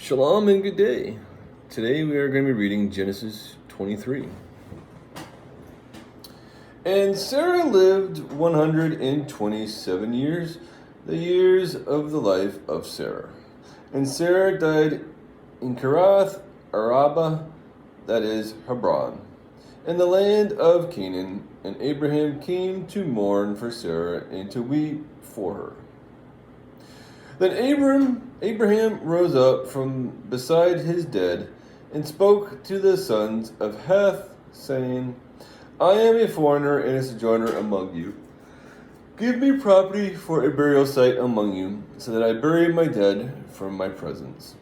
Shalom and good day. Today we are going to be reading Genesis 23. And Sarah lived 127 years, the years of the life of Sarah. And Sarah died in Kirath Araba, that is Hebron, in the land of Canaan. And Abraham came to mourn for Sarah and to weep for her. Then Abraham rose up from beside his dead and spoke to the sons of Heth, saying, I am a foreigner and a sojourner among you. Give me property for a burial site among you, so that I bury my dead from my presence.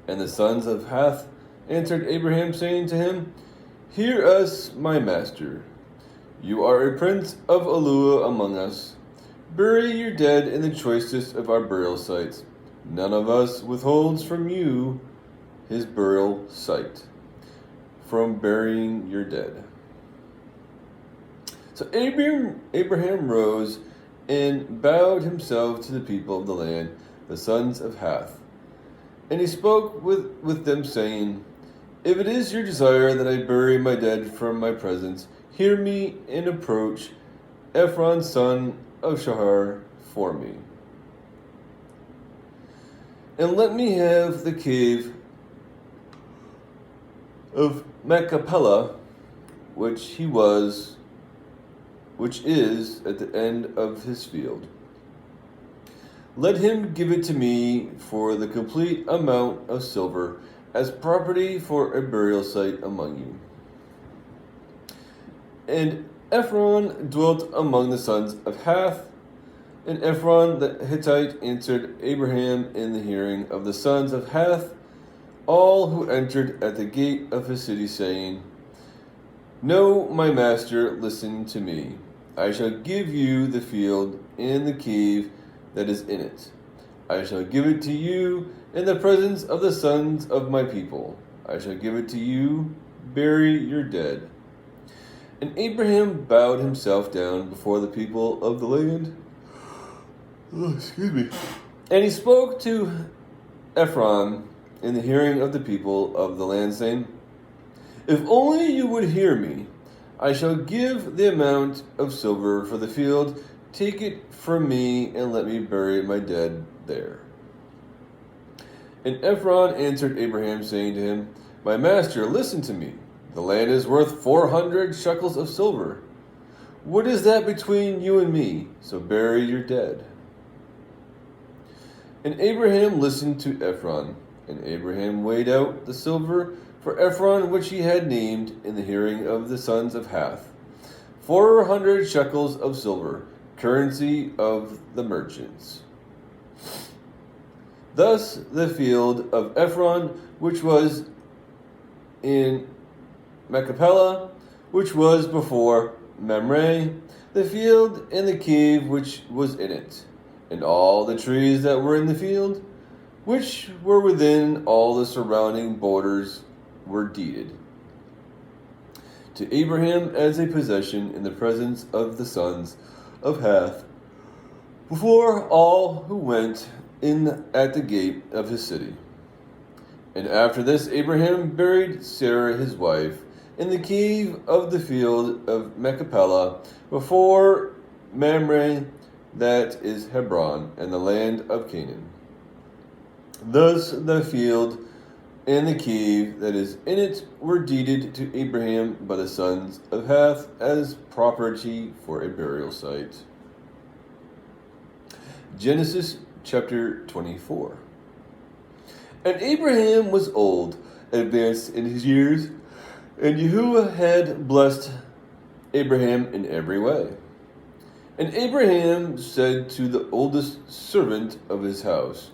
And the sons of Heth answered Abraham, saying to him, Hear us, my master. You are a prince of Yahu'ah among us. Bury your dead in the choicest of our burial sites. None of us withholds from you his burial site, from burying your dead. So Abraham rose and bowed himself to the people of the land, the sons of Heth. And he spoke with them, saying, If it is your desire that I bury my dead from my presence, hear me and approach Ephron, son of Shahar, for me. And let me have the cave of Machpelah, which is at the end of his field. Let him give it to me for the complete amount of silver as property for a burial site among you. And Ephron dwelt among the sons of Heth, and Ephron the Hittite answered Abraham in the hearing of the sons of Heth, all who entered at the gate of his city, saying, No, my master, listen to me. I shall give you the field and the cave that is in it. I shall give it to you in the presence of the sons of my people. I shall give it to you. Bury your dead. And Abraham bowed himself down before the people of the land. And he spoke to Ephron in the hearing of the people of the land, saying, If only you would hear me, I shall give the amount of silver for the field. Take it from me and let me bury my dead there. And Ephron answered Abraham, saying to him, My master, listen to me. The land is worth 400 shekels of silver. What is that between you and me? So bury your dead. And Abraham listened to Ephron, and Abraham weighed out the silver for Ephron, which he had named in the hearing of the sons of Heth, 400 shekels of silver, currency of the merchants. Thus the field of Ephron, which was in Machpelah, which was before Mamre, the field and the cave which was in it, and all the trees that were in the field, which were within all the surrounding borders, were deeded to Abraham as a possession in the presence of the sons of Heth, before all who went in at the gate of his city. And after this Abraham buried Sarah his wife in the cave of the field of Machpelah, before Mamre, that is Hebron, and the land of Canaan. Thus the field and the cave that is in it were deeded to Abraham by the sons of Heth as property for a burial site. Genesis chapter 24. And Abraham was old, advanced in his years, and Yahu'ah had blessed Abraham in every way. And Abraham said to the oldest servant of his house,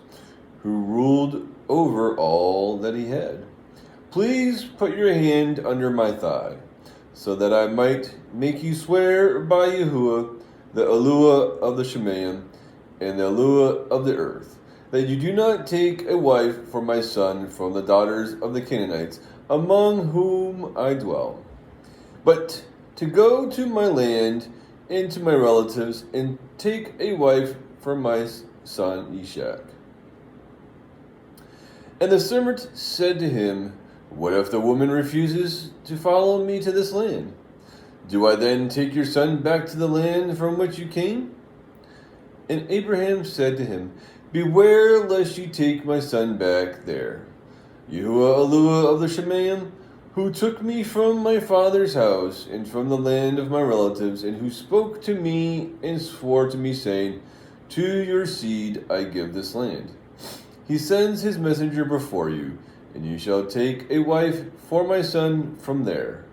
who ruled over all that he had, Please put your hand under my thigh, so that I might make you swear by Yahu'ah, the Yahu'ah of the Shemayim, and the Yahu'ah of the earth, that you do not take a wife for my son from the daughters of the Canaanites, among whom I dwell, but to go to my land and to my relatives, and take a wife for my son Ishak. And the servant said to him, What if the woman refuses to follow me to this land? Do I then take your son back to the land from which you came? And Abraham said to him, Beware lest you take my son back there. Yahu'ah of the Shemaim, who took me from my father's house and from the land of my relatives, and who spoke to me and swore to me, saying, To your seed I give this land. He sends his messenger before you, and you shall take a wife for my son from there.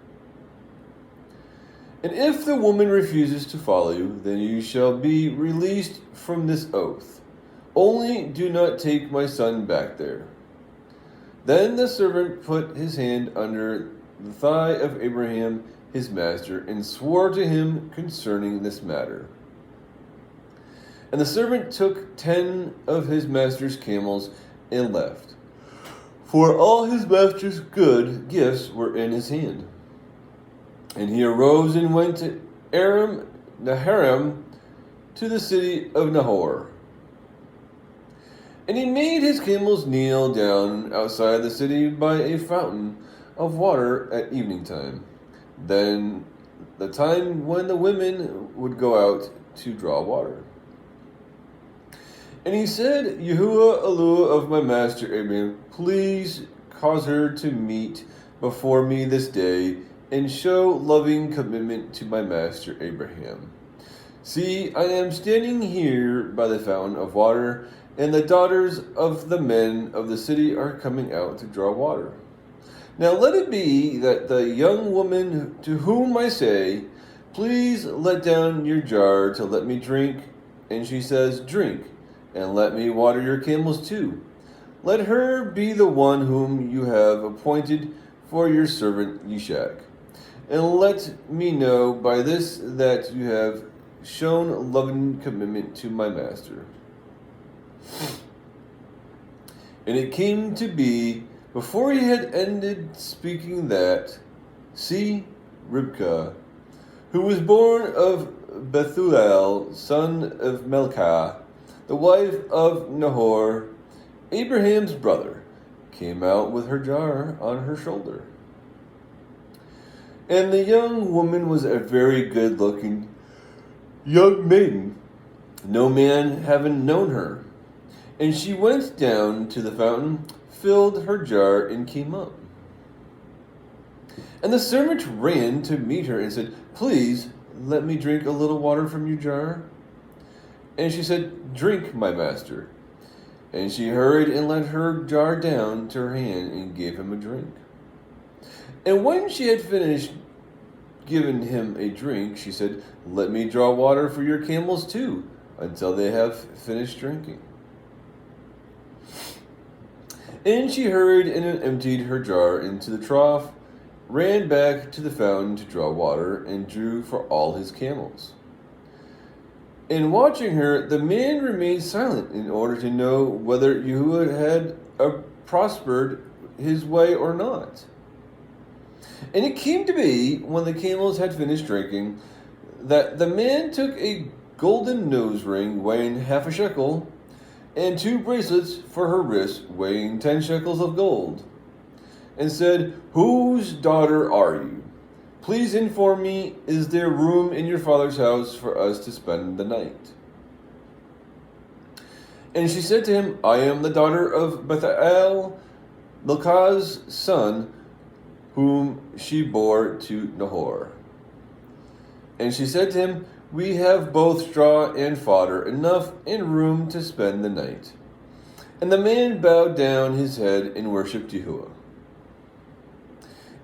And if the woman refuses to follow you, then you shall be released from this oath. Only do not take my son back there. Then the servant put his hand under the thigh of Abraham his master, and swore to him concerning this matter. And the servant took 10 of his master's camels and left, for all his master's good gifts were in his hand. And he arose and went to Aram Naharaim, to the city of Nahor. And he made his camels kneel down outside the city by a fountain of water at evening time, then the time when the women would go out to draw water. And he said, Yahu'ah of my master Abraham, please cause her to meet before me this day, and show loving commitment to my master Abraham. See, I am standing here by the fountain of water, and the daughters of the men of the city are coming out to draw water. Now let it be that the young woman to whom I say, Please let down your jar to let me drink, and she says, Drink, and let me water your camels too. Let her be the one whom you have appointed for your servant Yishak. And let me know by this that you have shown loving commitment to my master. And it came to be, before he had ended speaking, that, see, Ribkah, who was born of Bethuel, son of Melchah, the wife of Nahor, Abraham's brother, came out with her jar on her shoulder. And the young woman was a very good-looking young maiden, no man having known her. And she went down to the fountain, filled her jar, and came up. And the servant ran to meet her and said, Please, let me drink a little water from your jar. And she said, Drink, my master. And she hurried and let her jar down to her hand and gave him a drink. And when she had finished giving him a drink, she said, Let me draw water for your camels too, until they have finished drinking. And she hurried and emptied her jar into the trough, ran back to the fountain to draw water, and drew for all his camels. And watching her, the man remained silent in order to know whether Yahu'ah had prospered his way or not. And it came to be, when the camels had finished drinking, that the man took a golden nose ring weighing 1/2 shekel, and 2 bracelets for her wrists weighing 10 shekels of gold, and said, Whose daughter are you? Please inform me, is there room in your father's house for us to spend the night? And she said to him, I am the daughter of Bethuel, Milcah's son, whom she bore to Nahor. And she said to him, We have both straw and fodder, enough and room to spend the night. And the man bowed down his head and worshipped Yahu'ah.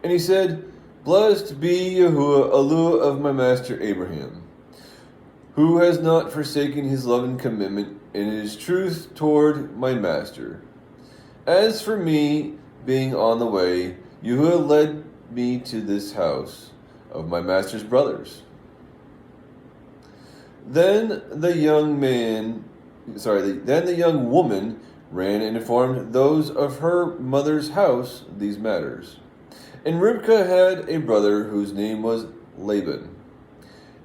And he said, Blessed be Yahu'ah of my master Abraham, who has not forsaken his love and commitment and his truth toward my master. As for me, being on the way, Yahu'ah led me to this house of my master's brothers. Then the young woman ran and informed those of her mother's house these matters. And Ribkah had a brother whose name was Laban.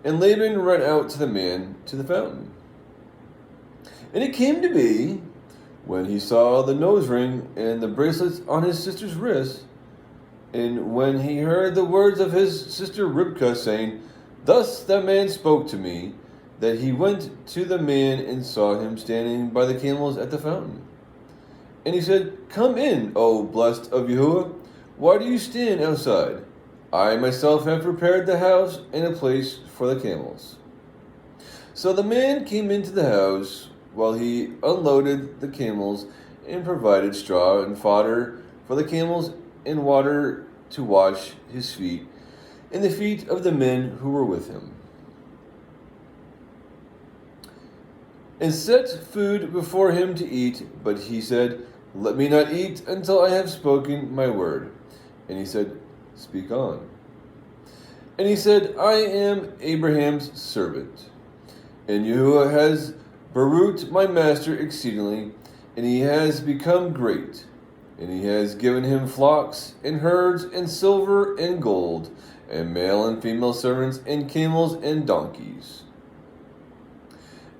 And Laban ran out to the man to the fountain. And it came to be, When he saw the nose ring and the bracelets on his sister's wrists, and when he heard the words of his sister Ribkah saying, "Thus that man spoke to me," that he went to the man and saw him standing by the camels at the fountain. And he said, "Come in, O blessed of Yahu'ah. Why do you stand outside? I myself have prepared the house and a place for the camels." So the man came into the house while he unloaded the camels and provided straw and fodder for the camels and water to wash his feet and the feet of the men who were with him, and set food before him to eat. But he said, "Let me not eat until I have spoken my word." And he said, "Speak on." And he said, "I am Abraham's servant, and Yahu'ah has Baruch my master exceedingly, and he has become great. And he has given him flocks and herds and silver and gold, and male and female servants, and camels and donkeys.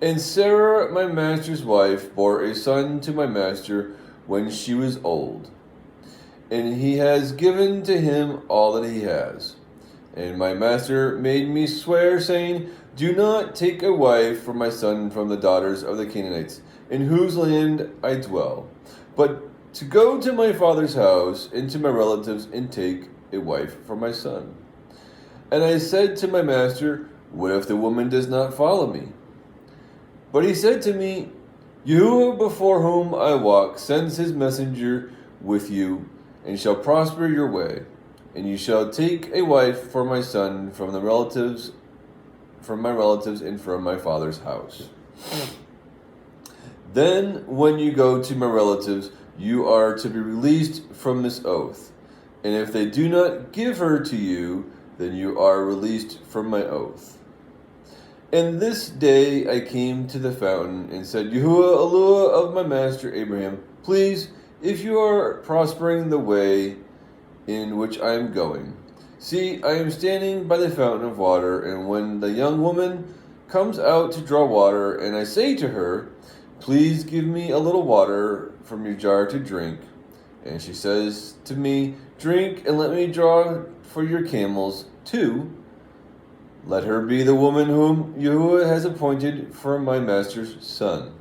And Sarah, my master's wife, bore a son to my master when she was old. And he has given to him all that he has. And my master made me swear, saying, 'Do not take a wife for my son from the daughters of the Canaanites, in whose land I dwell, but to go to my father's house and to my relatives and take a wife for my son.' And I said to my master, 'What if the woman does not follow me?' But he said to me, 'Yahu'ah before whom I walk sends his messenger with you, and shall prosper your way. And you shall take a wife for my son from my relatives and from my father's house. Then when you go to my relatives, you are to be released from this oath. And if they do not give her to you, then you are released from my oath.' And this day I came to the fountain and said, 'Yahu'ah, Eluah of my master Abraham, please, if you are prospering the way in which I am going. See, I am standing by the fountain of water, and when the young woman comes out to draw water, and I say to her, "Please give me a little water from your jar to drink," and she says to me, "Drink, and let me draw for your camels too," let her be the woman whom Yahu'ah has appointed for my master's son."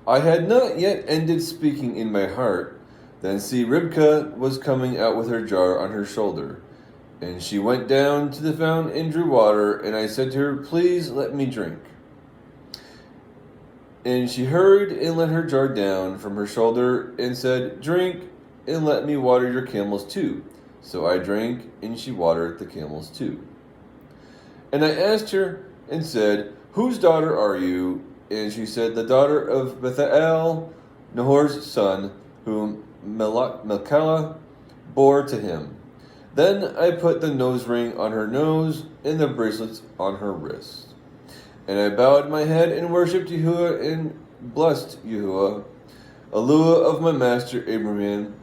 I had not yet ended speaking in my heart. Then see, Ribkah was coming out with her jar on her shoulder. And she went down to the fountain and drew water, and I said to her, "Please let me drink." And she hurried and let her jar down from her shoulder and said, "Drink, and let me water your camels too." So I drank, and she watered the camels too. And I asked her and said, "Whose daughter are you?" And she said, "The daughter of Bethuel, Nahor's son, whom Milcah bore to him." Then I put the nose ring on her nose and the bracelets on her wrist. And I bowed my head and worshipped Yahu'ah and blessed Yahu'ah, Eluah of my master Abraham,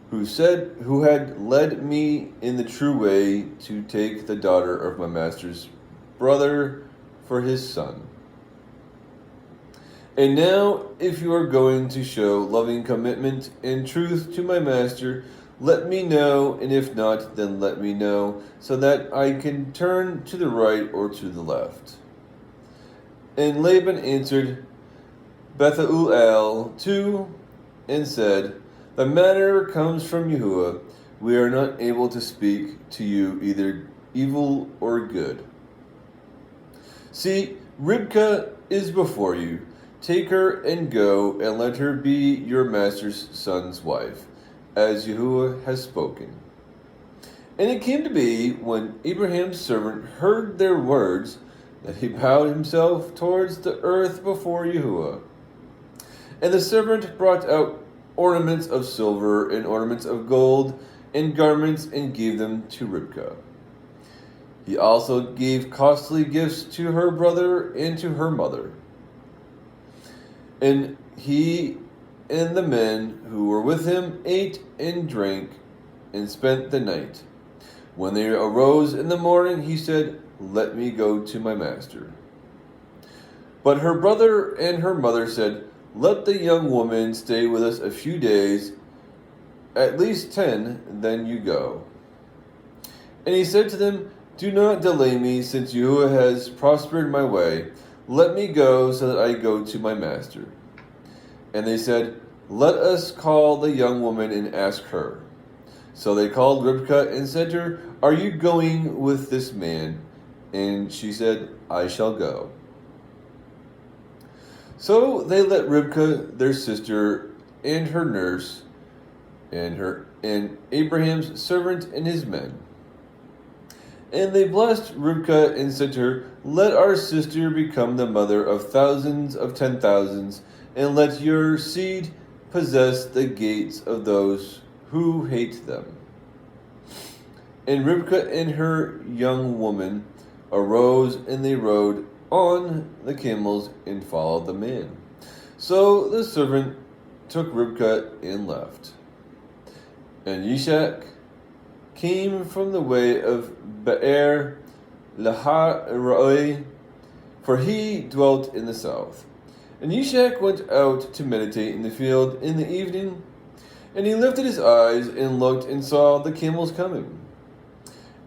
who had led me in the true way to take the daughter of my master's brother for his son. And now, if you are going to show loving commitment and truth to my master, let me know, and if not, then let me know, so that I can turn to the right or to the left. And Laban answered Bethuel too, and said, "The matter comes from Yahu'ah. We are not able to speak to you either evil or good. See, Ribkah is before you. Take her and go, and let her be your master's son's wife, as Yahu'ah has spoken." And it came to be, when Abraham's servant heard their words, that he bowed himself towards the earth before Yahu'ah. And the servant brought out ornaments of silver and ornaments of gold and garments and gave them to Ribkah. He also gave costly gifts to her brother and to her mother. And he and the men who were with him ate and drank and spent the night. When they arose in the morning, he said, "Let me go to my master." But her brother and her mother said, let the young woman stay with us a few days, at least 10, then you go. And he said to them, do not delay me, since Yahu'ah has prospered my way. Let me go, so that I go to my master. And they said, let us call the young woman and ask her. So they called Rivkah and said to her, are you going with this man? And she said, I shall go. So they let Rivkah, their sister, and her nurse, and Abraham's servant and his men. And they blessed Rivkah and said to her, let our sister become the mother of thousands of 10,000s, and let your seed possess the gates of those who hate them. And Rivkah and her young woman arose, and they rode on the camels and followed the man. So the servant took Rivkah and left. And Yishak came from the way of Be'er Lahai, for he dwelt in the south. And Yishak went out to meditate in the field in the evening, and he lifted his eyes and looked and saw the camels coming.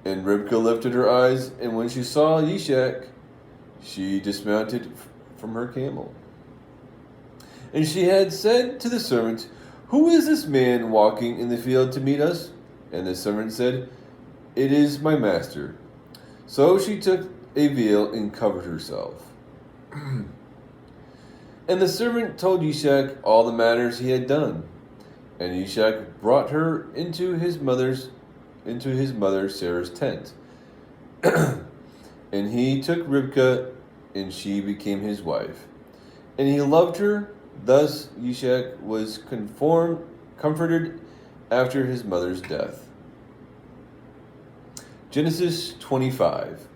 And Rivkah lifted her eyes, and when she saw Yishak, she dismounted from her camel. And she had said to the servant, who is this man walking in the field to meet us? And the servant said, it is my master. So she took a veil and covered herself. And the servant told Yishak all the matters he had done. And Yishak brought her into his mother Sarah's tent. And he took Rivkah, and she became his wife. And he loved her. Thus Yishak was comforted after his mother's death. Genesis 25.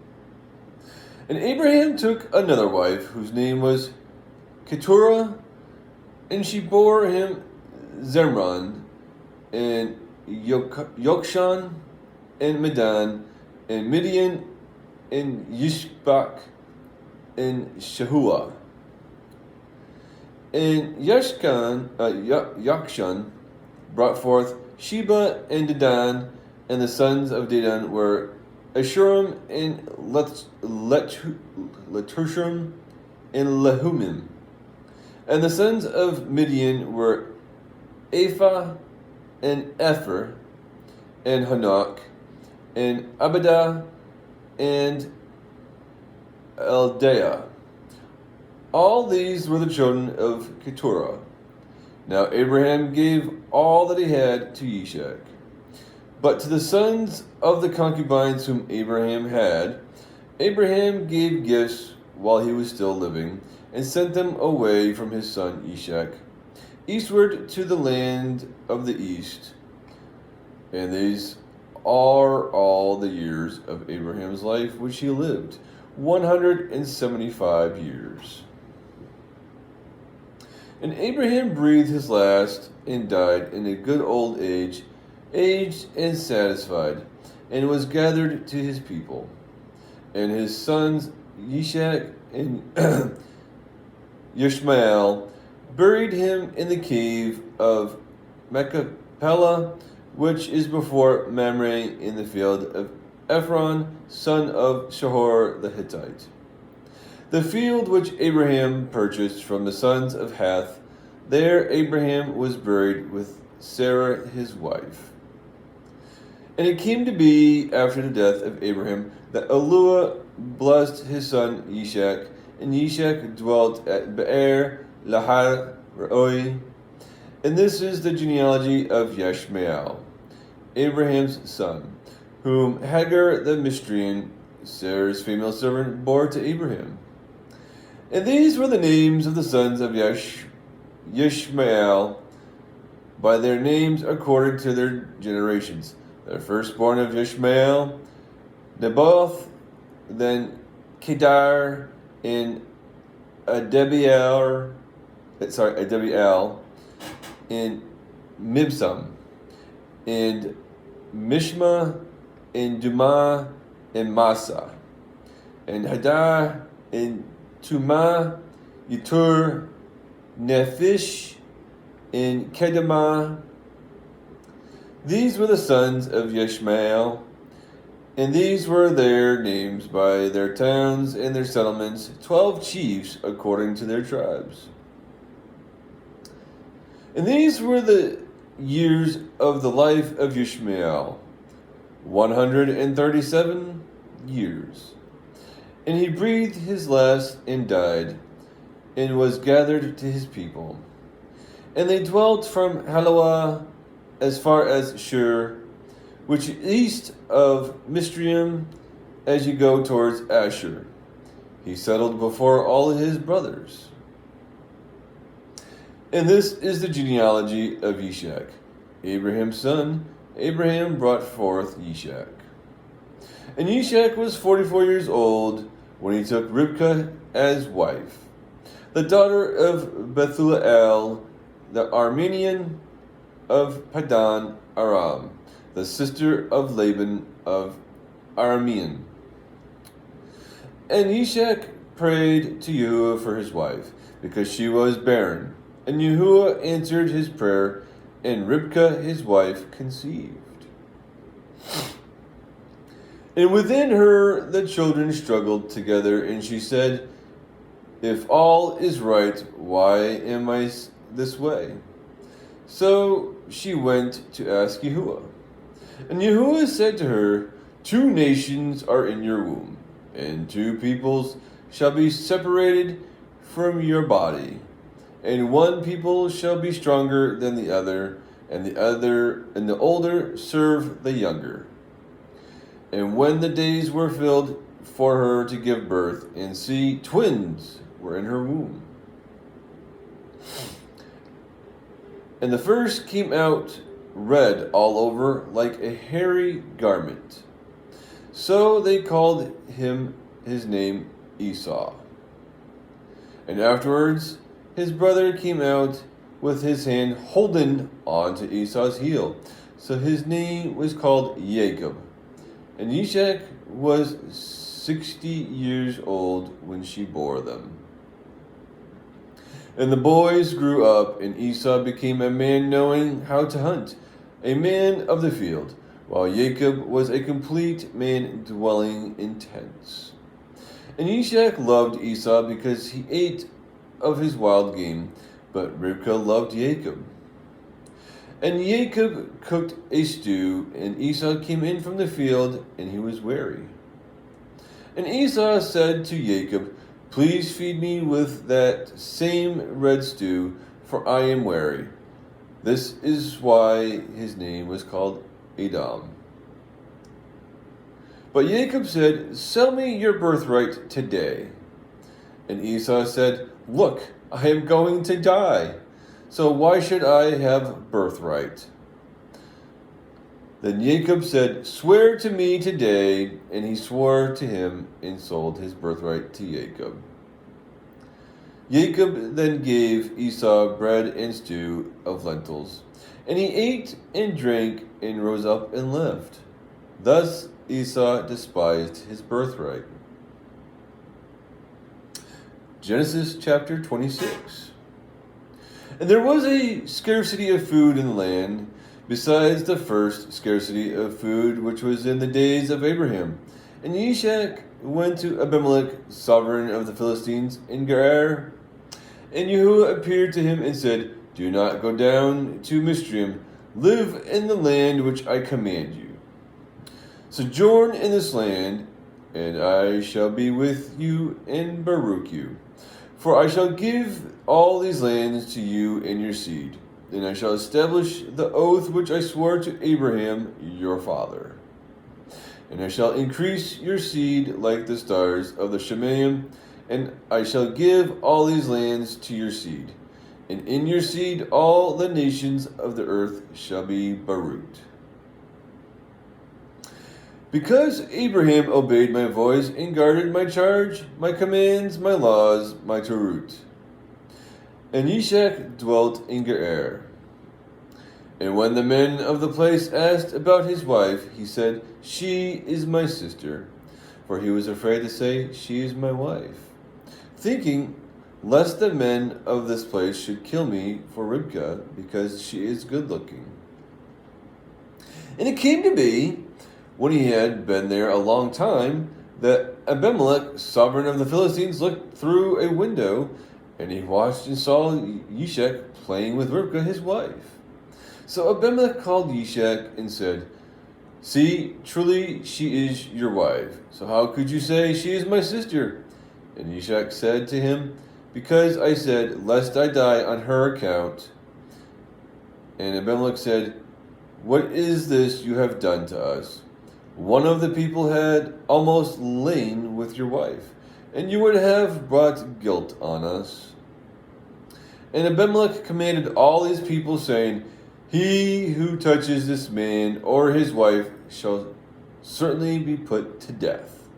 And Abraham took another wife, whose name was Keturah, and she bore him Zimran, and Yokshan, and Medan, and Midian, and Yishbak, and Shahuah. And Yakshan brought forth Sheba and Dedan, and the sons of Dedan were Ashurim and Letushim and Lehumim. And the sons of Midian were Ephah and Epher and Hanok and Abidah and Eldaah. All these were the children of Keturah. Now Abraham gave all that he had to Yishak. But to the sons of the concubines whom Abraham had, Abraham gave gifts while he was still living, and sent them away from his son Ishak, eastward to the land of the east. And these are all the years of Abraham's life which he lived, 175 years. And Abraham breathed his last and died in a good old age, aged and satisfied, and was gathered to his people. And his sons Yishak and Ishmael buried him in the cave of Machpelah, which is before Mamre, in the field of Ephron, son of Shahor the Hittite. The field which Abraham purchased from the sons of Heth, there Abraham was buried with Sarah his wife. And it came to be after the death of Abraham that Eluah blessed his son Yishak, and Yishak dwelt at Be'er Lahai Roi. And this is the genealogy of Yishmael, Abraham's son, whom Hagar the Mistrian, Sarah's female servant, bore to Abraham. And these were the names of the sons of Yishmael, by their names according to their generations. The firstborn of Ishmael, Naboth, then Kedar, and Adebiel, and Mibsam, and Mishma, and Dumah, and Masa, and Hadar, and Tumah, Yetur, Nephish, and Kedemah. These were the sons of Yishmael, and these were their names by their towns and their settlements, 12 chiefs according to their tribes. And these were the years of the life of Yishmael, 137 years. And he breathed his last and died, and was gathered to his people. And they dwelt from Haluah as far as Shur, which is east of Mistrium, as you go towards Asher. He settled before all his brothers. And this is the genealogy of Yishak, Abraham's son. Abraham brought forth Yishak. And Yishak was 44 years old when he took Ribkah as wife, the daughter of Bethuel, the Aramean of Padan Aram, the sister of Laban of Aramean. And Yishak prayed to Yahu'ah for his wife, because she was barren. And Yahu'ah answered his prayer, and Ribkah his wife conceived. And within her the children struggled together, and she said, "If all is right, why am I this way?" So she went to ask Yahu'ah. And Yahu'ah said to her, "Two nations are in your womb, and two peoples shall be separated from your body. And one people shall be stronger than the other, and the older serve the younger." And when the days were filled for her to give birth, and see, twins were in her womb. And the first came out red all over like a hairy garment. So they called his name Esau. And afterwards his brother came out with his hand holding on to Esau's heel. So his name was called Jacob. And Yishak was 60 years old when she bore them. And the boys grew up, and Esau became a man knowing how to hunt, a man of the field, while Jacob was a complete man dwelling in tents. And Yishak loved Esau because he ate of his wild game, but Rivkah loved Jacob. And Jacob cooked a stew, and Esau came in from the field, and he was weary. And Esau said to Jacob, "Please feed me with that same red stew, for I am weary." This is why his name was called Edom. But Jacob said, "Sell me your birthright today." And Esau said, "Look, I am going to die, so why should I have birthright?" Then Jacob said, "Swear to me today." And he swore to him and sold his birthright to Jacob. Jacob then gave Esau bread and stew of lentils, and he ate and drank and rose up and left. Thus Esau despised his birthright. Genesis chapter 26. And there was a scarcity of food in the land, besides the first scarcity of food which was in the days of Abraham. And Yishak went to Abimelech, sovereign of the Philistines, in Gerar. And Yahu'ah appeared to him and said, "Do not go down to Mistrium. Live in the land which I command you. Sojourn in this land, and I shall be with you and baruch you. For I shall give all these lands to you and your seed, and I shall establish the oath which I swore to Abraham your father. And I shall increase your seed like the stars of the Shemayim, and I shall give all these lands to your seed. And in your seed all the nations of the earth shall be baruched. Because Abraham obeyed my voice and guarded my charge, my commands, my laws, my Torut. And Yishak dwelt in Gerar. And when the men of the place asked about his wife, he said, "She is my sister." For he was afraid to say, "She is my wife," thinking, lest the men of this place should kill me for Ribkah, because she is good looking. And it came to be, when he had been there a long time, that Abimelech, sovereign of the Philistines, looked through a window, and he watched and saw Yishak playing with Ribkah, his wife. So Abimelech called Yishak and said, "See, truly she is your wife. So how could you say, 'She is my sister'?" And Yishak said to him, "Because I said, 'Lest I die on her account.'" And Abimelech said, "What is this you have done to us? One of the people had almost lain with your wife, and you would have brought guilt on us." And Abimelech commanded all his people, saying, "He who touches this man or his wife shall certainly be put to death."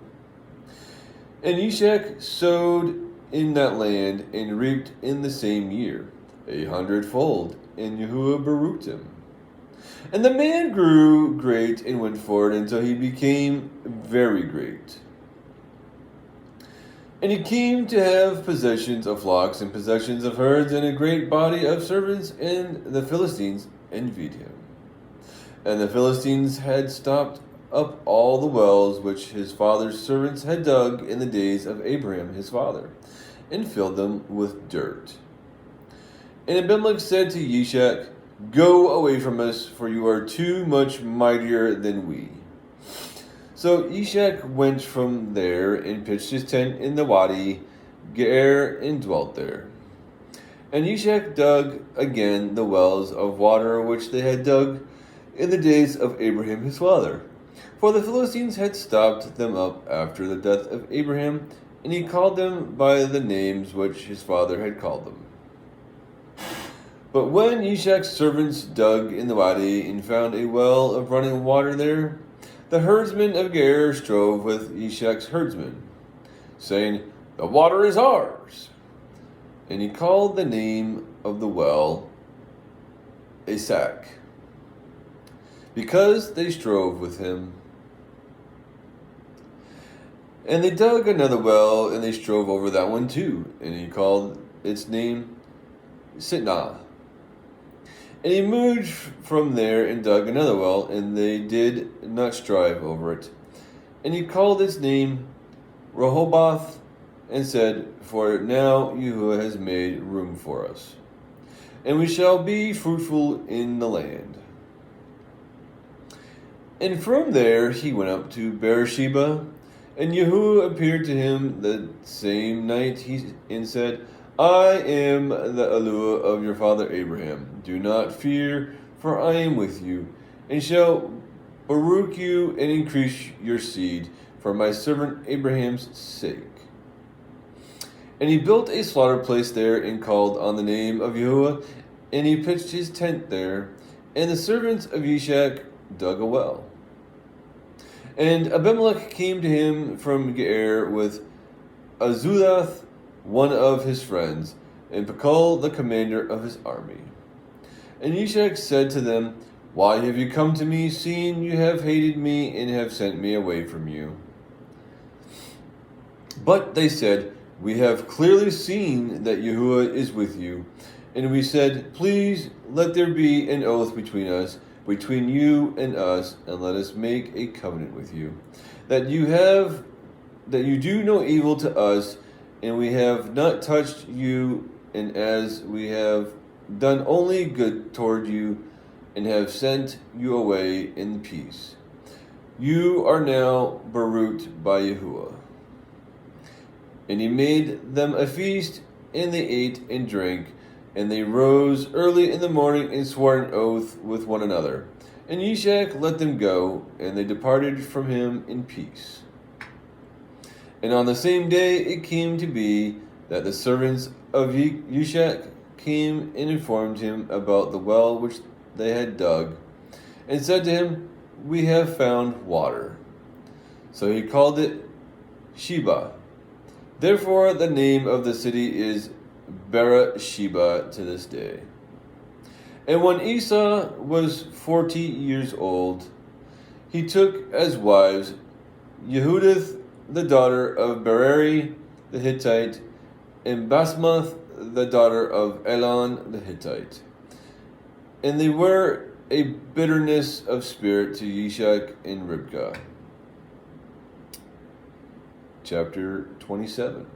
And Yishak sowed in that land and reaped in the same year 100-fold, and Yahu'ah berucht him. And the man grew great and went forward until he became very great. And he came to have possessions of flocks and possessions of herds and a great body of servants, and the Philistines envied him. And the Philistines had stopped up all the wells which his father's servants had dug in the days of Abraham his father, and filled them with dirt. And Abimelech said to Yishak, "Go away from us, for you are too much mightier than we." So Yishak went from there and pitched his tent in the Wadi Ge'er and dwelt there. And Yishak dug again the wells of water which they had dug in the days of Abraham his father. For the Philistines had stopped them up after the death of Abraham, and he called them by the names which his father had called them. But when Yishak's servants dug in the Wadi and found a well of running water there, the herdsmen of Ge'er strove with Yishak's herdsmen, saying, "The water is ours." And he called the name of the well Esek, because they strove with him. And they dug another well, and they strove over that one too, and he called its name Sitnah. And he moved from there and dug another well, and they did not strive over it. And he called its name Rehoboth, and said, "For now Yahu'ah has made room for us, and we shall be fruitful in the land." And from there he went up to Beersheba, and Yahu'ah appeared to him the same night and said, "I am the Eluah of your father Abraham. Do not fear, for I am with you, and shall baruch you and increase your seed for my servant Abraham's sake." And he built a slaughter place there and called on the name of Yahu'ah, and he pitched his tent there, and the servants of Yishak dug a well. And Abimelech came to him from Ge'er with Azulath, one of his friends, and Pekal, the commander of his army. And Yishak said to them, "Why have you come to me, seeing you have hated me and have sent me away from you?" But they said, "We have clearly seen that Yahu'ah is with you." And we said, "Please let there be an oath between us, between you and us, and let us make a covenant with you, that you do no evil to us, and we have not touched you, and as we have done only good toward you, and have sent you away in peace. You are now baruched by Yahu'ah." And he made them a feast, and they ate and drank, and they rose early in the morning and swore an oath with one another. And Yishak let them go, and they departed from him in peace. And on the same day it came to be that the servants of Yishak came and informed him about the well which they had dug, and said to him, "We have found water." So he called it Sheba. Therefore the name of the city is Beersheba to this day. And when Esau was 40 years old, he took as wives Yehudith, the daughter of Bereri the Hittite, and Basmath, the daughter of Elon the Hittite. And they were a bitterness of spirit to Yishak and Ribkah. Chapter 27.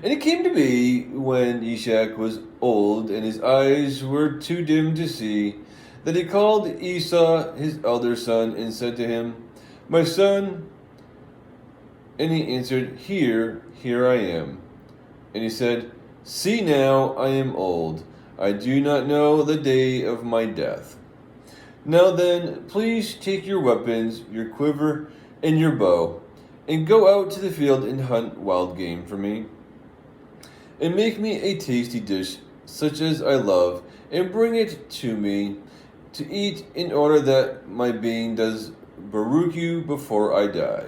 And it came to be, when Yishak was old and his eyes were too dim to see, that he called Esau his elder son and said to him, My son. And he answered, Here I am. And he said, See now, I am old. I do not know the day of my death. Now then, please take your weapons, your quiver, and your bow, and go out to the field and hunt wild game for me. And make me a tasty dish, such as I love, and bring it to me to eat, in order that my being does baruch you before I die.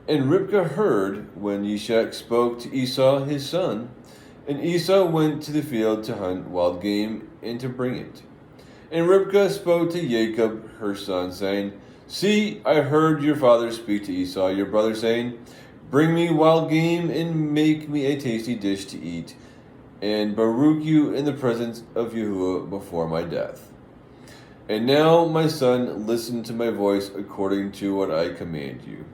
And Ribkah heard when Yishak spoke to Esau his son, and Esau went to the field to hunt wild game and to bring it. And Ribkah spoke to Jacob her son, saying, See, I heard your father speak to Esau your brother, saying, Bring me wild game and make me a tasty dish to eat, and baruch you in the presence of Yahu'ah before my death. And now, my son, listen to my voice according to what I command you.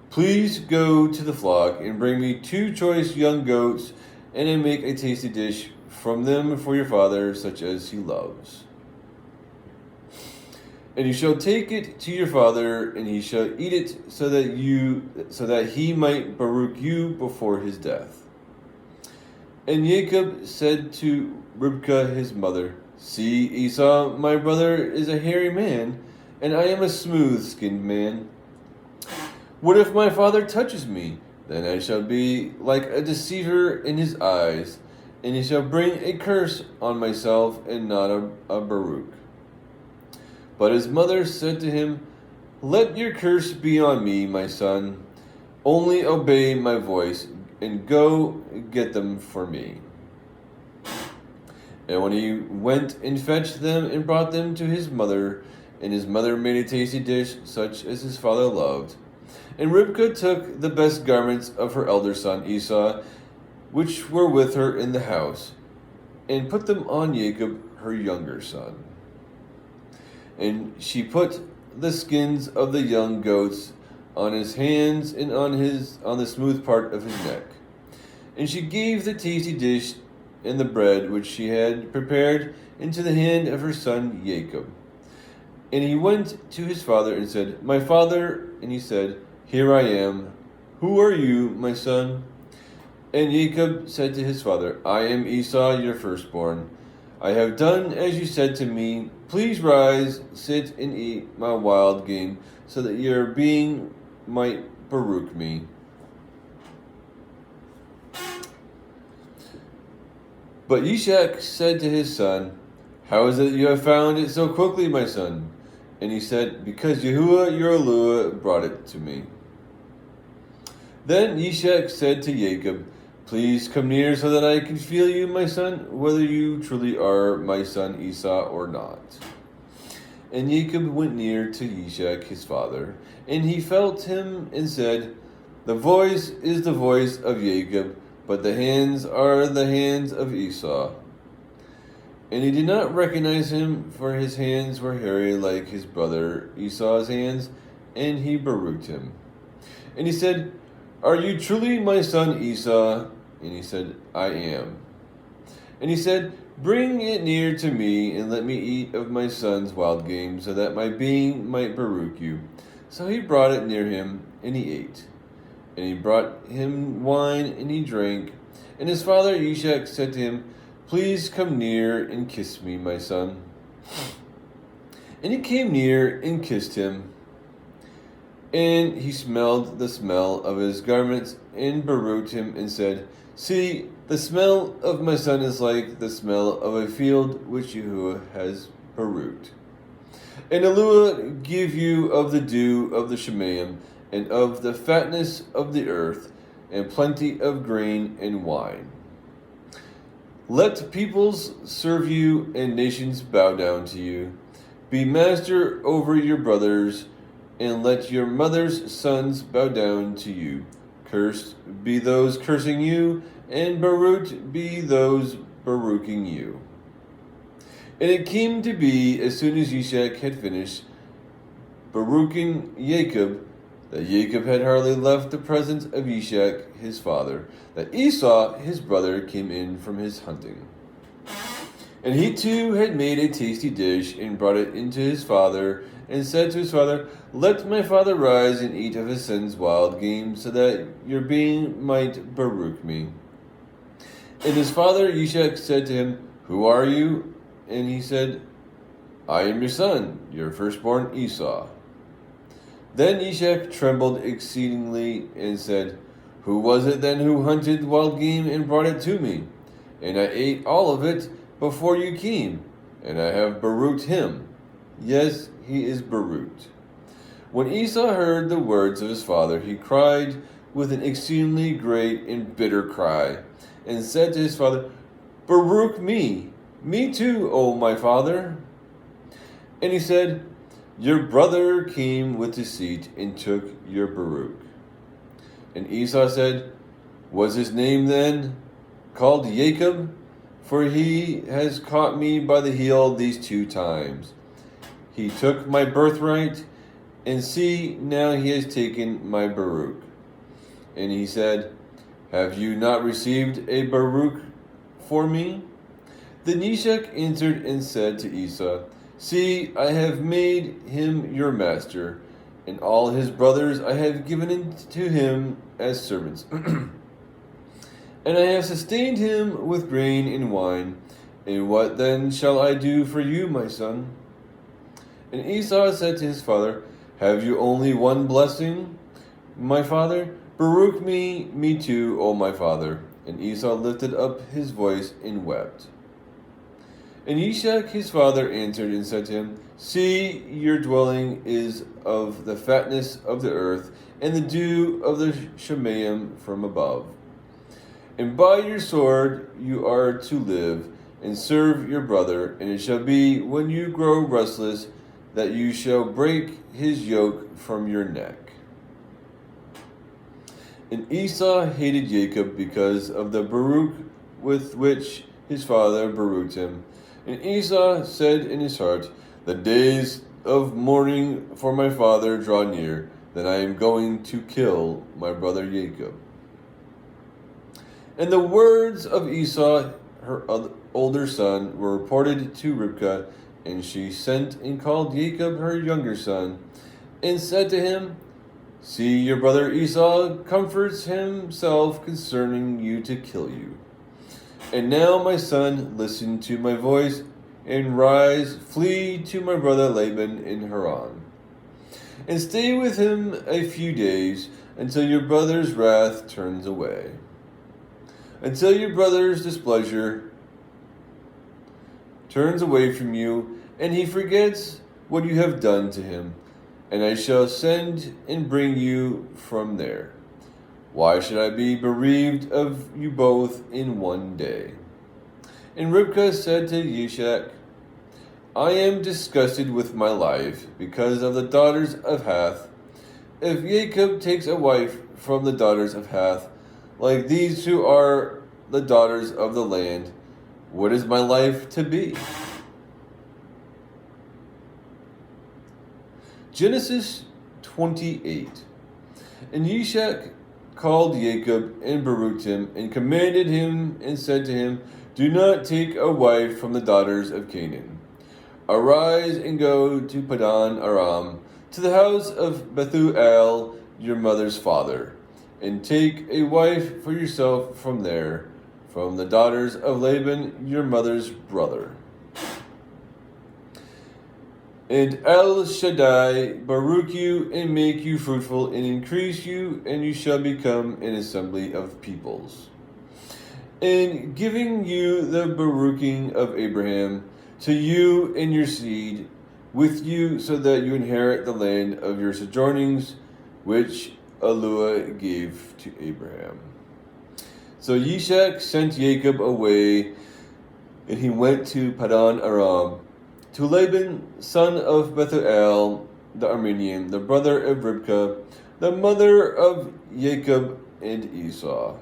Please go to the flock and bring me 2 choice young goats, and I make a tasty dish from them for your father, such as he loves. And you shall take it to your father, and he shall eat it, so that he might baruch you before his death. And Jacob said to Ribkah his mother, See, Esau, my brother, is a hairy man, and I am a smooth-skinned man. What if my father touches me? Then I shall be like a deceiver in his eyes, and he shall bring a curse on myself and not a baruch. But his mother said to him, Let your curse be on me, my son. Only obey my voice, and go get them for me. And when he went and fetched them and brought them to his mother, and his mother made a tasty dish, such as his father loved. And Ribkah took the best garments of her elder son Esau, which were with her in the house, and put them on Jacob, her younger son. And she put the skins of the young goats on his hands and on the smooth part of his neck. And she gave the tasty dish and the bread which she had prepared into the hand of her son Jacob. And he went to his father and said, My father. And he said, Here I am. Who are you, my son? And Jacob said to his father, I am Esau, your firstborn. I have done as you said to me. Please rise, sit, and eat my wild game, so that your being might baruch me. But Yishak said to his son, How is it you have found it so quickly, my son? And he said, Because Yahu'ah your Eluah brought it to me. Then Yishak said to Jacob, Please come near so that I can feel you, my son, whether you truly are my son Esau or not. And Jacob went near to Yishak his father, and he felt him and said, The voice is the voice of Jacob, but the hands are the hands of Esau. And he did not recognize him, for his hands were hairy like his brother Esau's hands, and he baruched him. And he said, Are you truly my son Esau? And he said, I am. And he said, Bring it near to me, and let me eat of my son's wild game, so that my being might baruch you. So he brought it near him, and he ate. And he brought him wine, and he drank. And his father Yishak said to him, Please come near and kiss me, my son. And he came near and kissed him. And he smelled the smell of his garments, and baruched him, and said, See, the smell of my son is like the smell of a field which Yahu'ah has baruched. And Eluah give you of the dew of the Shemayim, and of the fatness of the earth, and plenty of grain and wine. Let peoples serve you, and nations bow down to you. Be master over your brothers, and let your mother's sons bow down to you. Cursed be those cursing you, and Baruch be those Baruching you. And it came to be, as soon as Yishak had finished Baruching Jacob, that Jacob had hardly left the presence of Yishak his father, that Esau his brother came in from his hunting. And he too had made a tasty dish, and brought it into his father, and said to his father, Let my father rise and eat of his son's wild game, so that your being might Baruch me. And his father Yishak said to him, Who are you? And he said, I am your son, your firstborn Esau. Then Yishak trembled exceedingly, and said, Who was it then who hunted wild game and brought it to me? And I ate all of it before you came, and I have Baruched him. Yes, he is Baruched. When Esau heard the words of his father, he cried with an exceedingly great and bitter cry, and said to his father, Baruch me too, O my father. And he said, Your brother came with deceit and took your Baruch. And Esau said, Was his name then called Jacob? For he has caught me by the heel these 2 times. He took my birthright, and see, now he has taken my Baruch. And he said, Have you not received a Baruch for me? Then Yishak answered and said to Esau, See, I have made him your master, and all his brothers I have given to him as servants. And I have sustained him with grain and wine. And what then shall I do for you, my son? And Esau said to his father, Have you only one blessing, my father? Baruch me too, O my father. And Esau lifted up his voice and wept. And Yishak his father answered and said to him, See, your dwelling is of the fatness of the earth, and the dew of the Shemayim from above. And by your sword you are to live, and serve your brother, and it shall be, when you grow restless, that you shall break his yoke from your neck. And Esau hated Jacob because of the Baruch with which his father Baruched him. And Esau said in his heart, The days of mourning for my father draw near, then I am going to kill my brother Jacob. And the words of Esau, her older son, were reported to Rivkah, and she sent and called Jacob her younger son, and said to him, See, your brother Esau comforts himself concerning you to kill you. And now, my son, listen to my voice, and rise, flee to my brother Laban in Haran. And stay with him a few days, until your brother's wrath turns away. Until your brother's displeasure turns away from you, and he forgets what you have done to him, and I shall send and bring you from there. Why should I be bereaved of you both in one day? And Rivkah said to Yishak, I am disgusted with my life because of the daughters of Hath. If Jacob takes a wife from the daughters of Hath, like these who are the daughters of the land, what is my life to be? Genesis 28. And Yishak called Jacob and Baruched him, and commanded him, and said to him, Do not take a wife from the daughters of Canaan. Arise and go to Padan Aram, to the house of Bethuel, your mother's father, and take a wife for yourself from there, from the daughters of Laban, your mother's brother. And El Shaddai baruch you, and make you fruitful, and increase you, and you shall become an assembly of peoples. And giving you the baruching of Abraham, to you and your seed, with you, so that you inherit the land of your sojournings, which Yahu'ah gave to Abraham. So Yishak sent Jacob away, and he went to Padan Aram, to Laban, son of Bethuel the Aramean, the brother of Rivkah, the mother of Jacob, and Esau.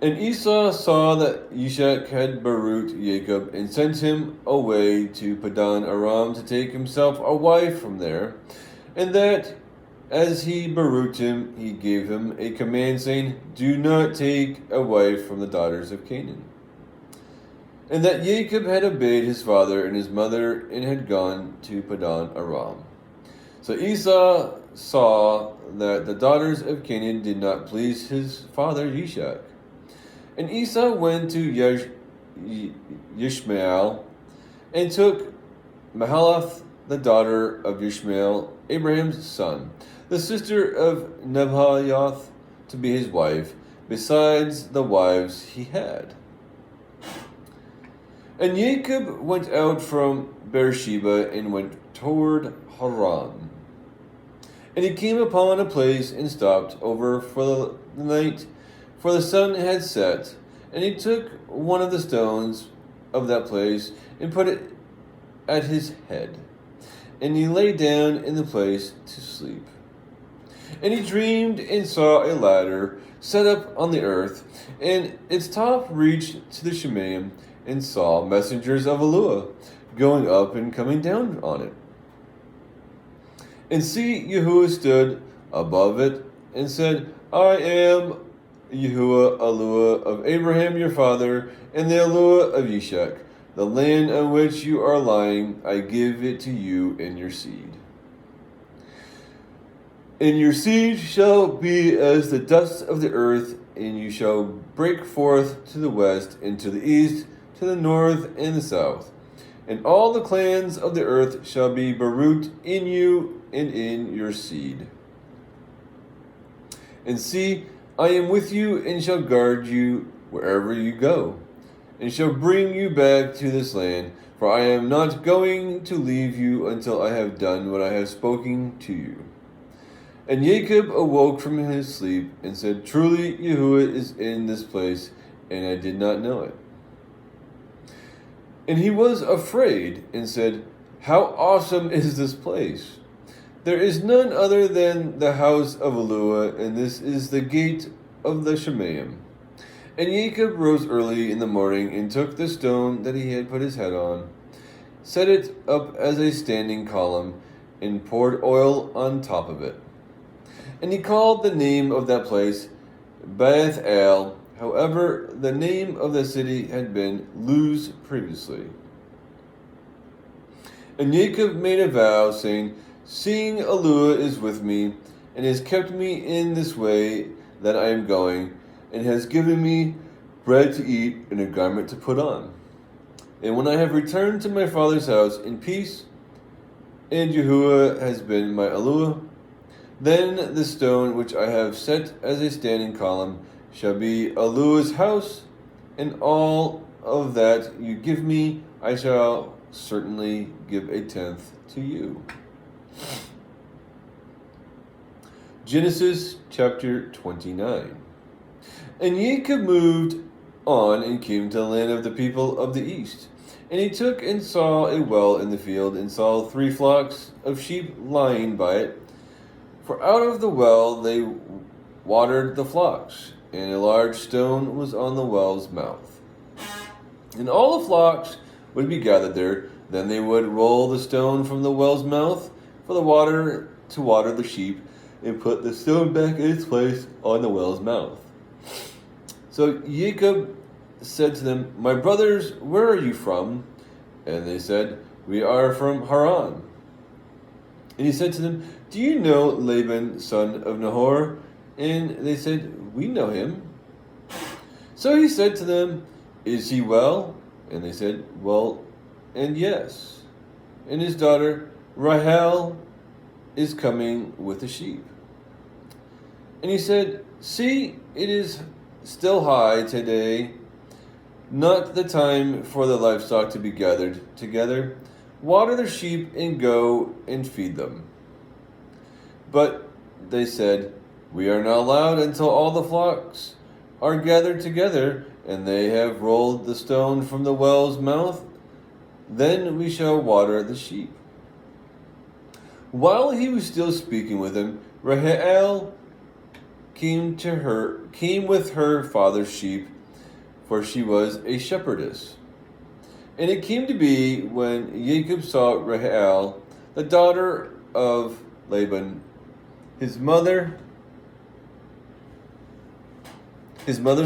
And Esau saw that Ishak had bereaved Jacob, and sent him away to Padan Aram to take himself a wife from there, and that as he bereaved him, he gave him a command, saying, Do not take a wife from the daughters of Canaan. And that Jacob had obeyed his father and his mother, and had gone to Padan Aram. So Esau saw that the daughters of Canaan did not please his father Ishak. And Esau went to Ishmael, and took Mahalath, the daughter of Ishmael, Abraham's son, the sister of Nebaioth, to be his wife, besides the wives he had. And Jacob went out from Beersheba and went toward Haran. And he came upon a place and stopped over for the night, for the sun had set. And he took one of the stones of that place and put it at his head. And he lay down in the place to sleep. And he dreamed and saw a ladder set up on the earth, and its top reached to the Shemaim, and saw messengers of Yahu'ah going up and coming down on it. And see, Yahu'ah stood above it, and said, I am Yahu'ah, Yahu'ah of Abraham your father, and the Yahu'ah of Ishak. The land on which you are lying, I give it to you and your seed. And your seed shall be as the dust of the earth, and you shall break forth to the west, and to the east, to the north, and the south. And all the clans of the earth shall be beroot in you and in your seed. And see, I am with you, and shall guard you wherever you go, and shall bring you back to this land, for I am not going to leave you until I have done what I have spoken to you. And Jacob awoke from his sleep, and said, Truly Yahu'ah is in this place, and I did not know it. And he was afraid, and said, How awesome is this place! There is none other than the house of Yahu'ah, and this is the gate of the Shemaim. And Jacob rose early in the morning, and took the stone that he had put his head on, set it up as a standing column, and poured oil on top of it. And he called the name of that place Beth El. However, the name of the city had been Luz previously. And Jacob made a vow, saying, Seeing Yahu'ah is with me, and has kept me in this way that I am going, and has given me bread to eat and a garment to put on. And when I have returned to my father's house in peace, and Yahu'ah has been my Yahu'ah, then the stone which I have set as a standing column shall be Yahu'ah's house, and all of that you give me I shall certainly give a tenth to you. Genesis chapter 29. And Jacob moved on and came to the land of the people of the east. And he took and saw a well in the field, and saw 3 flocks of sheep lying by it. For out of the well they watered the flocks, and a large stone was on the well's mouth. And all the flocks would be gathered there. Then they would roll the stone from the well's mouth for the water to water the sheep, and put the stone back in its place on the well's mouth. So Jacob said to them, My brothers, where are you from? And they said, We are from Haran. And he said to them, Do you know Laban, son of Nahor? And they said, We know him. So he said to them, Is he well? And they said, Well, and yes. And his daughter Rahel is coming with the sheep. And he said, See, it is still high today, not the time for the livestock to be gathered together. Water the sheep and go and feed them. But they said, We are not allowed until all the flocks are gathered together, and they have rolled the stone from the well's mouth. Then we shall water the sheep. While he was still speaking with him, Rahel came with her father's sheep, for she was a shepherdess. And it came to be when Jacob saw Rachel, the daughter of Laban, his mother's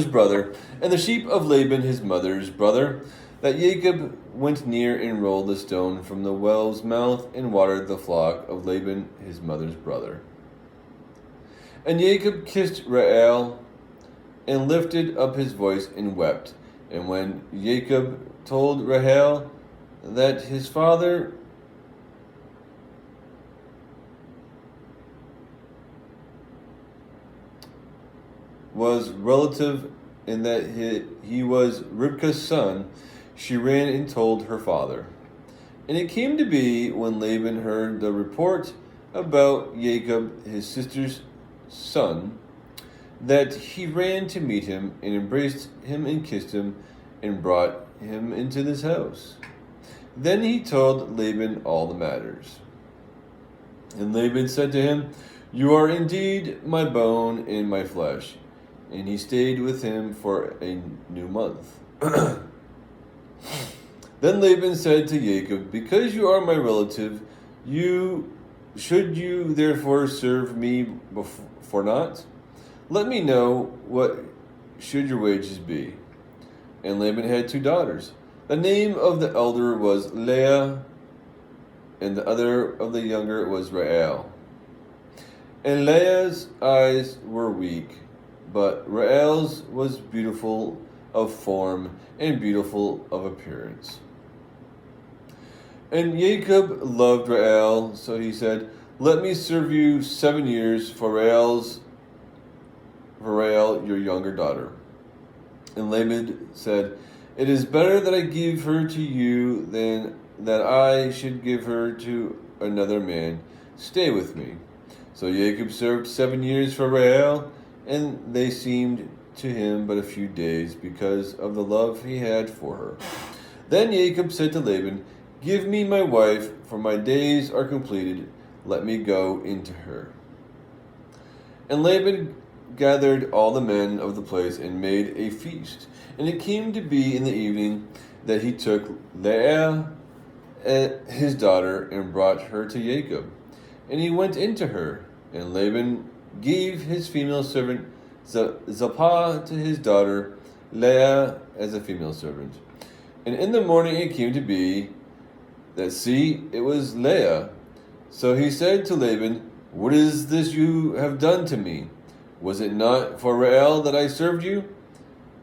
brother, and the sheep of Laban his mother's brother, that Jacob went near and rolled a stone from the well's mouth and watered the flock of Laban his mother's brother. And Jacob kissed Rachel and lifted up his voice and wept. And when Jacob told Rachel that his father was relative and that he was Ribekah's son, she ran and told her father. And it came to be when Laban heard the report about Jacob, his sister's son, that he ran to meet him and embraced him and kissed him and brought him into his house. Then he told Laban all the matters. And Laban said to him, "You are indeed my bone and my flesh." And he stayed with him for a new month. Then Laban said to Jacob, "Because you are my relative, should you therefore serve me for naught? Let me know what should your wages be." And Laban had 2 daughters. The name of the elder was Leah, and the other of the younger was Rachel. And Leah's eyes were weak, but Rachel's was beautiful of form and beautiful of appearance. And Jacob loved Rachel, so he said, "Let me serve you 7 years for Rachel, your younger daughter." And Laban said, "It is better that I give her to you than that I should give her to another man. Stay with me." So Jacob served 7 years for Rachel, and they seemed to him but a few days because of the love he had for her. Then Jacob said to Laban, "Give me my wife, for my days are completed. Let me go into her." And Laban gathered all the men of the place and made a feast. And it came to be in the evening that he took Leah, his daughter, and brought her to Jacob. And he went into her. And Laban gave his female servant Zilpah to his daughter Leah as a female servant. And in the morning it came to be that, see, it was Leah. So he said to Laban, "What is this you have done to me? Was it not for Rachel that I served you?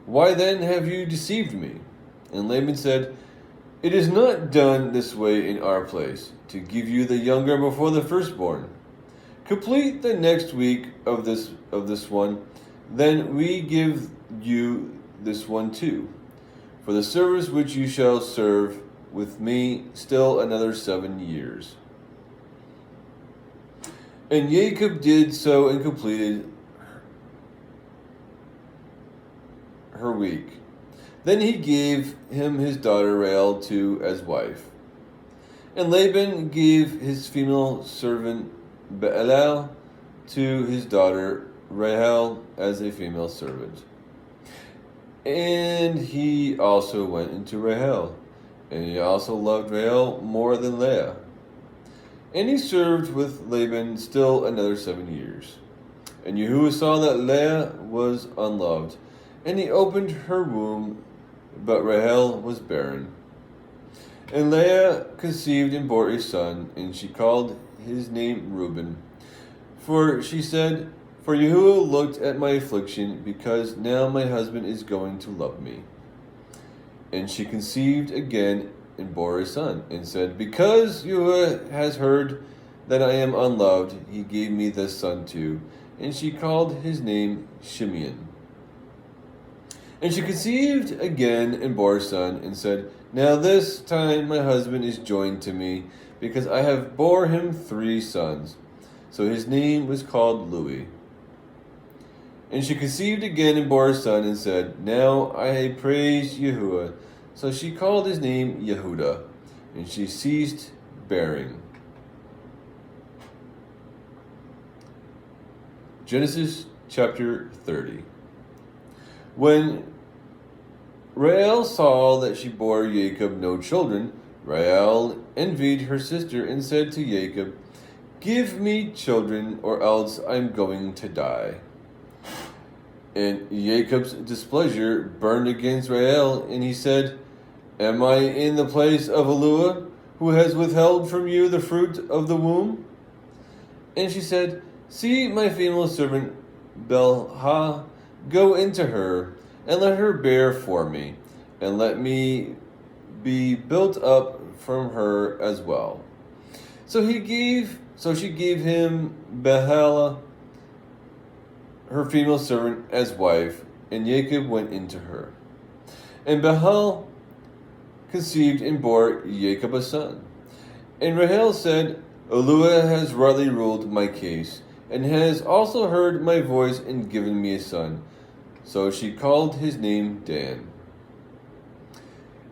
Why then have you deceived me?" And Laban said, "It is not done this way in our place, to give you the younger before the firstborn. Complete the next week of this one, then we give you this one too, for the service which you shall serve with me still another 7 years." And Jacob did so and completed her week. Then he gave him his daughter Rachel too as wife. And Laban gave his female servant Beelal to his daughter Rachel as a female servant. And he also went into Rachel, and he also loved Rachel more than Leah. And he served with Laban still another 7 years. And Yahu'ah saw that Leah was unloved, and he opened her womb, but Rachel was barren. And Leah conceived and bore a son, and she called his name Reuben. For she said, "For Yahu'ah looked at my affliction, because now my husband is going to love me." And she conceived again and bore a son, and said, "Because Yahu'ah has heard that I am unloved, he gave me this son too." And she called his name Shimeon. And she conceived again and bore a son, and said, "Now this time my husband is joined to me, because I have bore him 3 sons." So his name was called Louis. And she conceived again and bore a son, and said, "Now I praise Yahu'ah." So she called his name Yehudah, and she ceased bearing. Genesis chapter 30. When Rachel saw that she bore Jacob no children, Rachel envied her sister and said to Jacob, "Give me children, or else I'm going to die." And Jacob's displeasure burned against Rachel, and he said, "Am I in the place of Yahu'ah, who has withheld from you the fruit of the womb?" And she said, "See my female servant Bilhah, go into her, and let her bear for me, and let me be built up from her as well." So she gave him Bilhah, her female servant, as wife, and Jacob went into her. And Bilhah conceived and bore Jacob a son. And Rachel said, "Yahu'ah has rightly ruled my case, and has also heard my voice and given me a son." So she called his name Dan.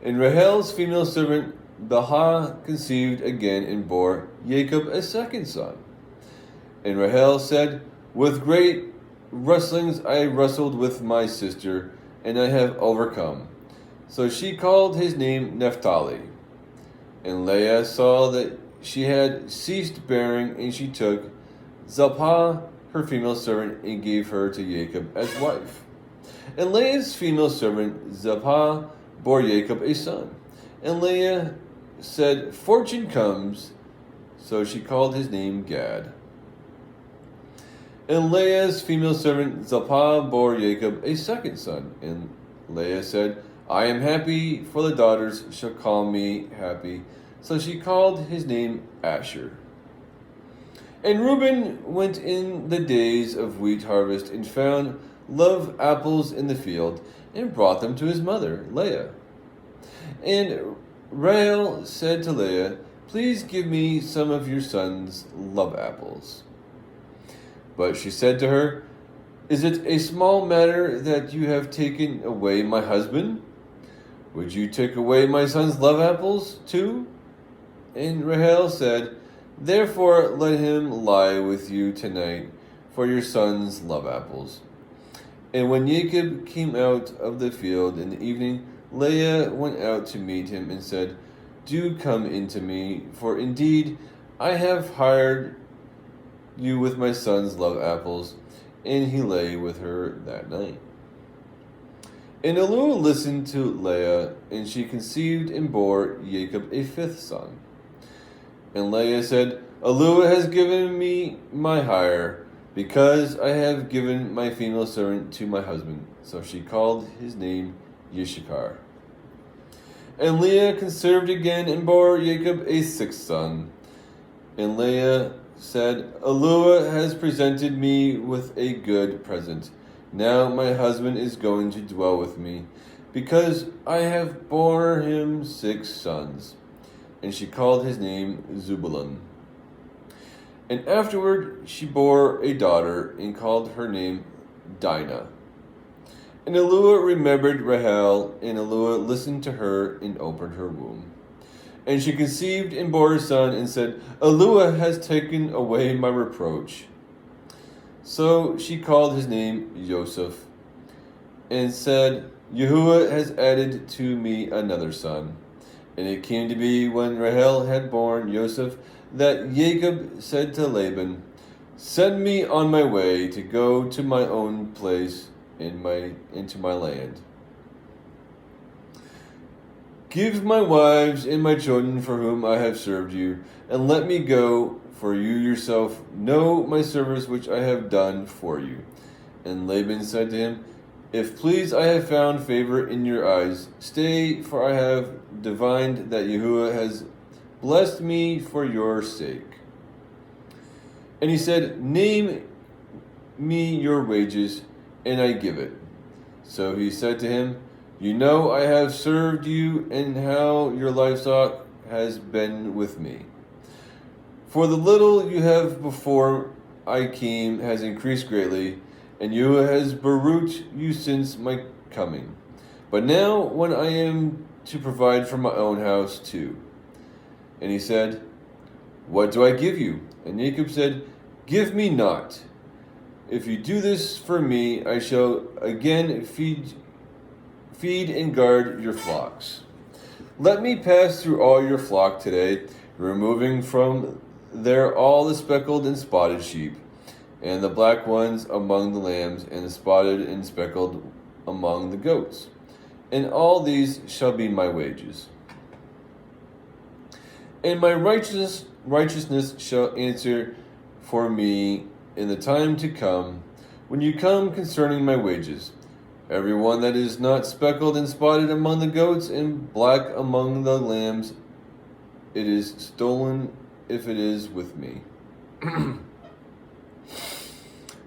And Rachel's female servant Bilhah conceived again and bore Jacob a second son. And Rachel said, "With great wrestlings I wrestled with my sister, and I have overcome." So she called his name Naphtali. And Leah saw that she had ceased bearing, and she took Zilpah, her female servant, and gave her to Jacob as wife. And Leah's female servant Zilpah bore Jacob a son. And Leah said, "Fortune comes." So she called his name Gad. And Leah's female servant Zilpah bore Jacob a second son. And Leah said, "I am happy, for the daughters shall call me happy." So she called his name Asher. And Reuben went in the days of wheat harvest and found love apples in the field, and brought them to his mother, Leah. And Rachel said to Leah, "Please give me some of your son's love apples." But she said to her, "Is it a small matter that you have taken away my husband? Would you take away my son's love apples too?" And Rachel said, "Therefore let him lie with you tonight for your son's love apples." And when Jacob came out of the field in the evening, Leah went out to meet him and said, "Do come into me, for indeed I have hired you with my son's love apples." And he lay with her that night. And Yahu'ah listened to Leah, and she conceived and bore Jacob a fifth son. And Leah said, "Yahu'ah has given me my hire, because I have given my female servant to my husband." So she called his name Yishakar. And Leah conceived again and bore Jacob a sixth son. And Leah said, "Yahu'ah has presented me with a good present. Now my husband is going to dwell with me, because I have borne him 6 sons." And she called his name Zebulun. And afterward she bore a daughter, and called her name Dinah. And Yahu'ah remembered Rachel, and Yahu'ah listened to her and opened her womb. And she conceived and bore a son, and said, "Yahu'ah has taken away my reproach." So she called his name Joseph, and said, "Yahu'ah has added to me another son." And it came to be, when Rachel had borne Joseph, that Jacob said to Laban, "Send me on my way to go to my own place into my land. Give my wives and my children for whom I have served you, and let me go, for you yourself know my service which I have done for you." And Laban said to him, "If please I have found favor in your eyes, stay, for I have divined that Yahu'ah has blessed me for your sake." And he said, "Name me your wages, and I give it." So he said to him, "You know I have served you, and how your livestock has been with me. For the little you have before I came has increased greatly, and Yahu'ah has beroot you since my coming. But now, when I am to provide for my own house too." And he said, "What do I give you?" And Jacob said, "Give me naught. If you do this for me, I shall again feed and guard your flocks. Let me pass through all your flock today, removing from there all the speckled and spotted sheep, and the black ones among the lambs, and the spotted and speckled among the goats. And all these shall be my wages. And my righteousness shall answer for me in the time to come, when you come concerning my wages. Every one that is not speckled and spotted among the goats, and black among the lambs, it is stolen if it is with me.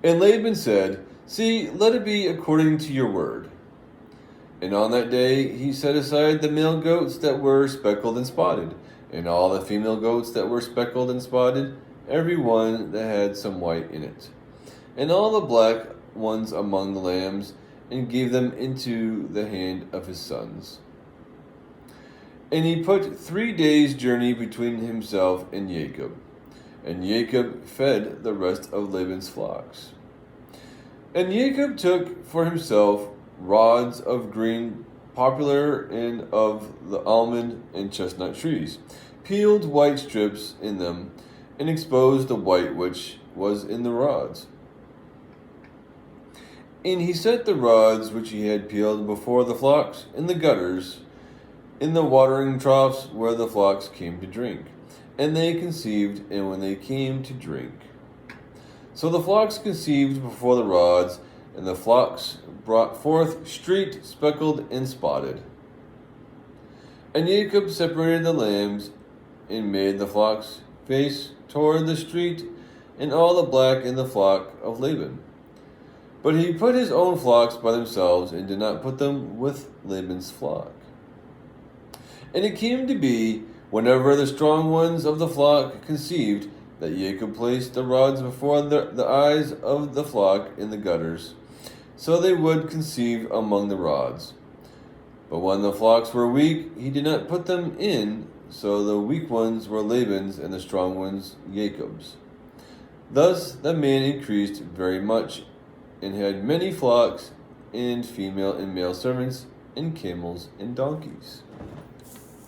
And Laban said, See, let it be according to your word. And on that day he set aside the male goats that were speckled and spotted, and all the female goats that were speckled and spotted, every one that had some white in it, and all the black ones among the lambs, and gave them into the hand of his sons. And he put 3 days' journey between himself and Jacob, and Jacob fed the rest of Laban's flocks. And Jacob took for himself rods of green poplar and of the almond and chestnut trees, peeled white strips in them, and exposed the white which was in the rods. And he set the rods which he had peeled before the flocks in the gutters, in the watering troughs where the flocks came to drink. And they conceived, and when they came to drink. So the flocks conceived before the rods, and the flocks brought forth streaked, speckled, and spotted. And Jacob separated the lambs, and made the flocks face toward the street, and all the black in the flock of Laban. But he put his own flocks by themselves, and did not put them with Laban's flock. And it came to be, whenever the strong ones of the flock conceived, that Jacob placed the rods before the eyes of the flock in the gutters, so they would conceive among the rods. But when the flocks were weak, he did not put them in, so the weak ones were Laban's, and the strong ones Jacob's. Thus the man increased very much, and had many flocks, and female and male servants, and camels and donkeys.